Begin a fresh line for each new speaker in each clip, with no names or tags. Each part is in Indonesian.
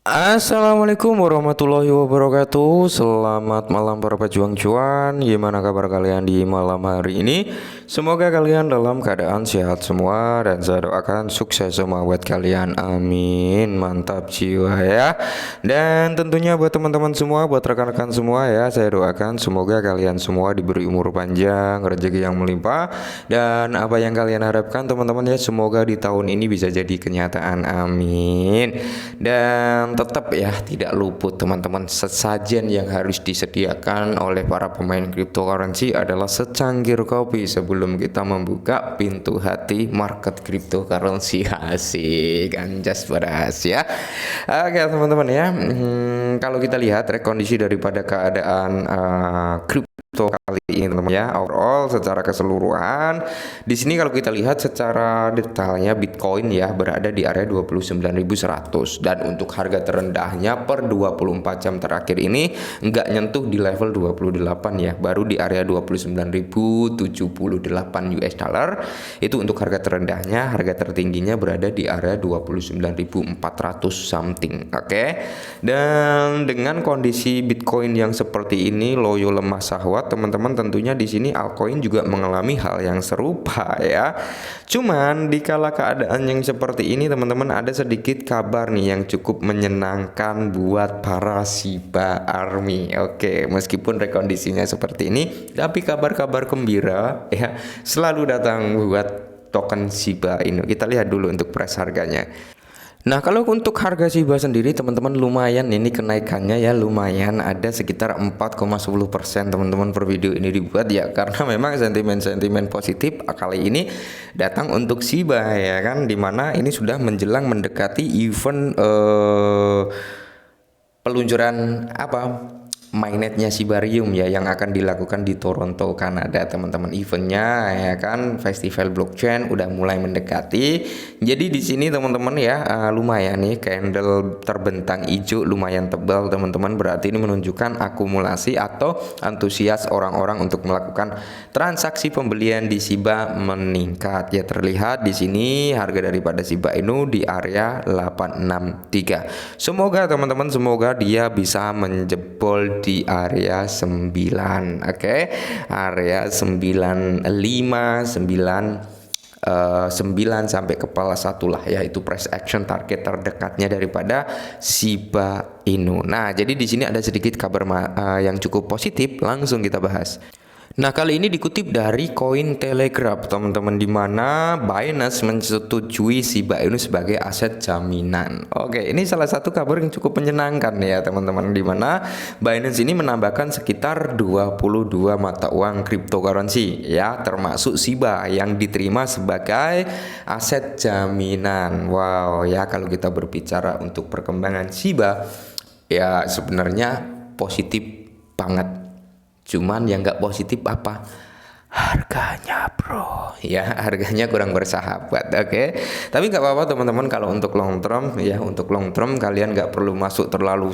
Assalamualaikum warahmatullahi wabarakatuh. Selamat malam para pejuang cuan. Gimana kabar kalian di malam hari ini? Semoga kalian dalam keadaan sehat semua dan saya doakan sukses semua buat kalian. Amin. Mantap jiwa ya. Dan tentunya buat teman-teman semua, buat rekan-rekan semua ya, saya doakan semoga kalian semua diberi umur panjang, rezeki yang melimpah, dan apa yang kalian harapkan teman-teman ya, semoga di tahun ini bisa jadi kenyataan. Amin. Dan tetap ya tidak luput teman-teman, sesajen yang harus disediakan oleh para pemain cryptocurrency adalah secangkir kopi sebelum kita membuka pintu hati market cryptocurrency. Asik, anjas beras ya. Oke teman-teman ya, kalau kita lihat rekondisi daripada keadaan crypto kali ini teman-teman ya, overall secara keseluruhan di sini kalau kita lihat secara detailnya Bitcoin ya berada di area 29.100, dan untuk harga terendahnya per 24 jam terakhir ini nggak nyentuh di level 28 ya, baru di area 29.078 US dollar. Itu untuk harga terendahnya. Harga tertingginya berada di area 29.400 something. Oke. Dan dengan kondisi Bitcoin yang seperti ini, loyo lemah sahwat teman-teman, tentunya di sini altcoin juga mengalami hal yang serupa ya. Cuman di kala keadaan yang seperti ini teman-teman, ada sedikit kabar nih yang cukup menyenangkan buat para Shiba Army. Oke, meskipun rekondisinya seperti ini, tapi kabar-kabar gembira ya selalu datang buat token Shiba Inu. Kita lihat dulu untuk price harganya. Nah, kalau untuk harga Shiba sendiri teman-teman lumayan, ini kenaikannya ya lumayan, ada sekitar 4,10% teman-teman per video ini dibuat ya, karena memang sentimen-sentimen positif kali ini datang untuk Shiba ya kan, dimana ini sudah menjelang mendekati event peluncuran mainnetnya Shibarium ya, yang akan dilakukan di Toronto, Kanada teman-teman. Eventnya ya kan, festival blockchain udah mulai mendekati. Jadi di sini teman-teman ya, lumayan nih candle terbentang hijau lumayan tebal teman-teman, berarti ini menunjukkan akumulasi atau antusias orang-orang untuk melakukan transaksi pembelian di Shiba meningkat ya. Terlihat di sini harga daripada Shiba Inu di area 863. Semoga teman-teman, semoga dia bisa menjebol di area 9. Oke. Area 95, 9 sampai kepala 1 lah ya, itu price action target terdekatnya daripada Shiba Inu. Nah, jadi di sini ada sedikit kabar yang cukup positif, langsung kita bahas. Nah, kali ini dikutip dari Cointelegraph teman-teman, di mana Binance menyetujui Shiba Inu sebagai aset jaminan. Oke, ini salah satu kabar yang cukup menyenangkan ya teman-teman, di mana Binance ini menambahkan sekitar 22 mata uang cryptocurrency ya, termasuk Shiba yang diterima sebagai aset jaminan. Wow ya, kalau kita berbicara untuk perkembangan Shiba ya sebenarnya positif banget. Cuman yang nggak positif apa? Harganya bro ya, harganya kurang bersahabat. Oke. Tapi nggak apa-apa teman-teman, kalau untuk long term ya, untuk long term kalian nggak perlu masuk terlalu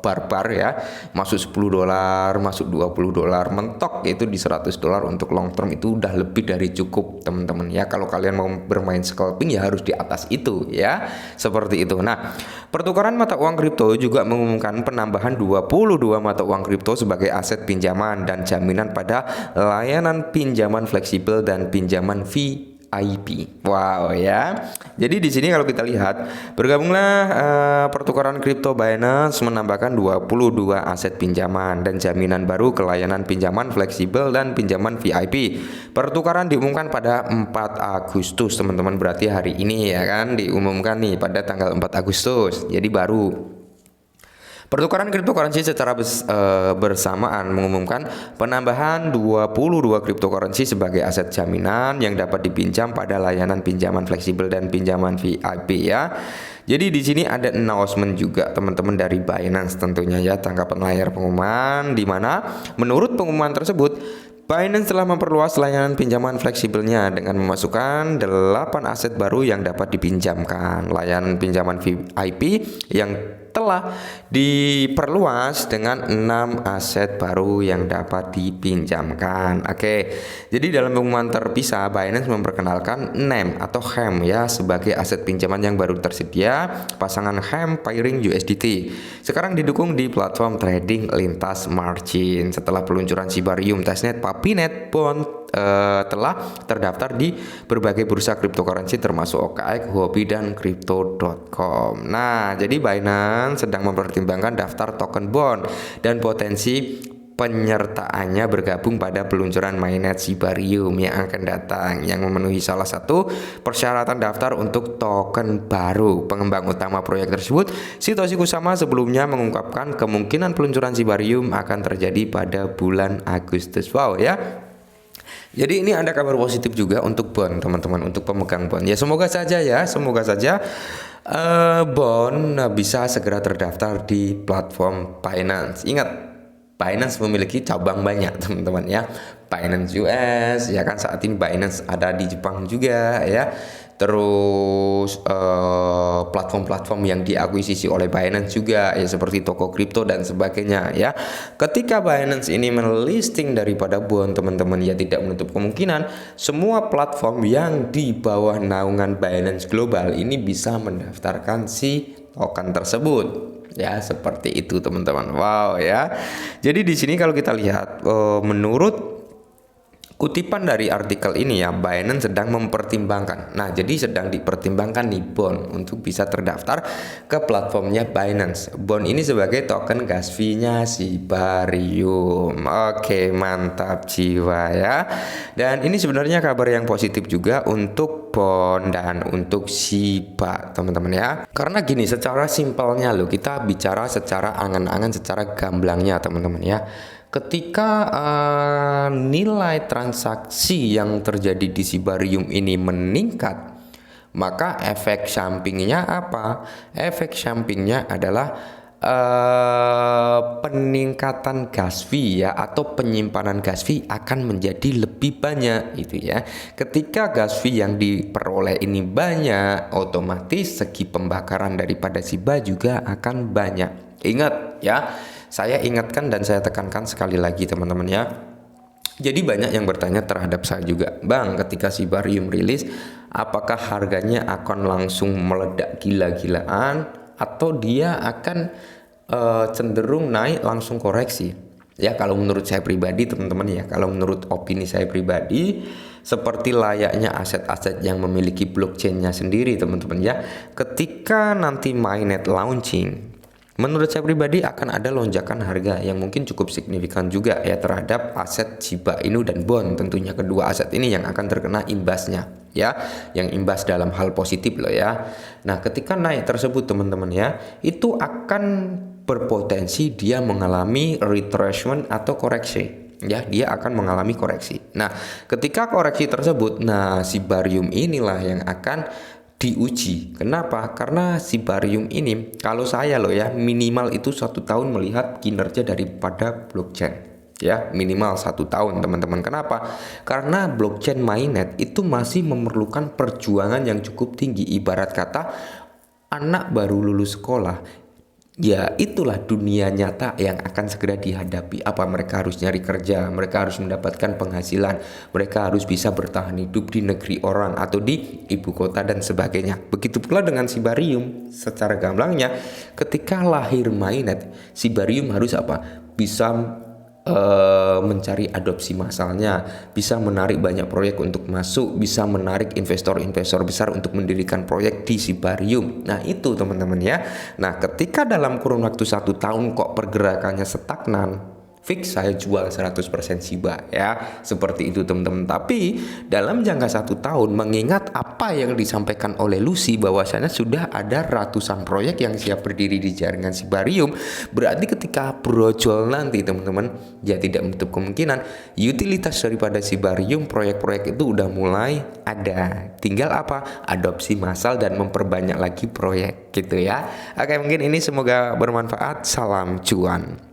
barbar ya, masuk $10, masuk $20, mentok itu di $100 untuk long term, itu udah lebih dari cukup teman-teman ya. Kalau kalian mau bermain scalping ya harus di atas itu ya, seperti itu. Nah, pertukaran mata uang kripto juga mengumumkan penambahan 22 mata uang kripto sebagai aset pinjaman dan jaminan pada layanan pinjaman fleksibel dan pinjaman VIP. Wow ya. Jadi di sini kalau kita lihat, bergabunglah pertukaran kripto Binance menambahkan 22 aset pinjaman dan jaminan baru ke layanan pinjaman fleksibel dan pinjaman VIP. Pertukaran diumumkan pada 4 Agustus teman-teman, berarti hari ini ya kan, diumumkan nih pada tanggal 4 Agustus. Jadi baru. Pertukaran cryptocurrency secara bersamaan mengumumkan penambahan 22 cryptocurrency sebagai aset jaminan yang dapat dipinjam pada layanan pinjaman fleksibel dan pinjaman VIP ya. Jadi di sini ada announcement juga teman-teman dari Binance tentunya ya, tanggapan layar pengumuman, di mana menurut pengumuman tersebut Binance telah memperluas layanan pinjaman fleksibelnya dengan memasukkan 8 aset baru yang dapat dipinjamkan. Layanan pinjaman VIP yang telah diperluas dengan 6 aset baru yang dapat dipinjamkan. Oke, jadi dalam pengumuman terpisah, Binance memperkenalkan NEM atau HEM ya sebagai aset pinjaman yang baru tersedia, pasangan HEM pairing USDT. Sekarang didukung di platform trading lintas margin. Setelah peluncuran Shibarium Testnet, Papinet Bond telah terdaftar di berbagai bursa cryptocurrency termasuk OKX, Huobi, dan Crypto.com. Nah, jadi Binance sedang mempertimbangkan daftar token bond dan potensi penyertaannya bergabung pada peluncuran mainnet Shibarium yang akan datang, yang memenuhi salah satu persyaratan daftar untuk token baru. Pengembang utama proyek tersebut, Satoshi Kusama, sebelumnya mengungkapkan kemungkinan peluncuran Shibarium akan terjadi pada bulan Agustus. Wow ya. Jadi ini ada kabar positif juga untuk bond, teman-teman, untuk pemegang bond. Ya semoga saja bond bisa segera terdaftar di platform Binance. Ingat, Binance memiliki cabang banyak, teman-teman ya. Binance US ya kan, saat ini Binance ada di Jepang juga ya. Terus platform-platform yang diakuisisi oleh Binance juga ya, seperti toko kripto dan sebagainya ya. Ketika Binance ini melisting daripada bond, teman-teman, ya tidak menutup kemungkinan semua platform yang di bawah naungan Binance Global ini bisa mendaftarkan si token tersebut. Ya, seperti itu, teman-teman. Wow ya. Jadi di sini kalau kita lihat menurut kutipan dari artikel ini ya, Binance sedang mempertimbangkan. Nah, jadi sedang dipertimbangkan nih bond untuk bisa terdaftar ke platformnya Binance. Bond ini sebagai token gas fee-nya Shibarium. Oke, mantap jiwa ya. Dan ini sebenarnya kabar yang positif juga untuk bond dan untuk Shiba, teman-teman ya. Karena gini, secara simpelnya loh, kita bicara secara angan-angan, secara gamblangnya, teman-teman ya. Ketika nilai transaksi yang terjadi di Shibarium ini meningkat, maka efek sampingnya apa? Efek sampingnya adalah peningkatan gas fee ya, atau penyimpanan gas fee akan menjadi lebih banyak itu ya. Ketika gas fee yang diperoleh ini banyak, otomatis segi pembakaran daripada Shiba juga akan banyak. Ingat ya, saya ingatkan dan saya tekankan sekali lagi, teman-teman ya. Jadi banyak yang bertanya terhadap saya juga, Bang, ketika Shibarium rilis, apakah harganya akan langsung meledak gila-gilaan atau dia akan cenderung naik langsung koreksi? Ya, kalau menurut saya pribadi, teman-teman ya, kalau menurut opini saya pribadi, seperti layaknya aset-aset yang memiliki blockchain-nya sendiri, teman-teman ya. Ketika nanti mainnet launching, menurut saya pribadi akan ada lonjakan harga yang mungkin cukup signifikan juga ya terhadap aset Shiba Inu dan bond. Tentunya kedua aset ini yang akan terkena imbasnya ya, yang imbas dalam hal positif loh ya. Nah, ketika naik tersebut, teman-teman ya, itu akan berpotensi dia mengalami retracement atau koreksi. Ya, dia akan mengalami koreksi. Nah, ketika koreksi tersebut, nah Shibarium inilah yang akan diuji. Kenapa? Karena Shibarium ini, kalau saya loh ya, minimal itu 1 tahun melihat kinerja daripada blockchain ya, minimal 1 tahun, teman-teman. Kenapa? Karena blockchain mainnet itu masih memerlukan perjuangan yang cukup tinggi. Ibarat kata anak baru lulus sekolah, ya itulah dunia nyata yang akan segera dihadapi. Apa mereka harus nyari kerja, mereka harus mendapatkan penghasilan, mereka harus bisa bertahan hidup di negeri orang atau di ibu kota dan sebagainya. Begitu pula dengan Shibarium. Secara gamblangnya, ketika lahir mainnet, Shibarium harus apa? Bisa mencari adopsi massalnya, bisa menarik banyak proyek untuk masuk, bisa menarik investor-investor besar untuk mendirikan proyek di Shibarium. Nah itu, teman-teman ya. Nah, ketika dalam kurun waktu 1 tahun kok pergerakannya stagnan, fix saya jual 100% Shiba ya, seperti itu, teman-teman. Tapi dalam jangka 1 tahun, mengingat apa yang disampaikan oleh Lucy bahwasanya sudah ada ratusan proyek yang siap berdiri di jaringan Shibarium, berarti ketika brojol nanti, teman-teman, ya tidak menutup kemungkinan utilitas daripada Shibarium, proyek-proyek itu udah mulai ada, tinggal apa? Adopsi massal dan memperbanyak lagi proyek gitu ya. Oke, mungkin ini semoga bermanfaat. Salam cuan.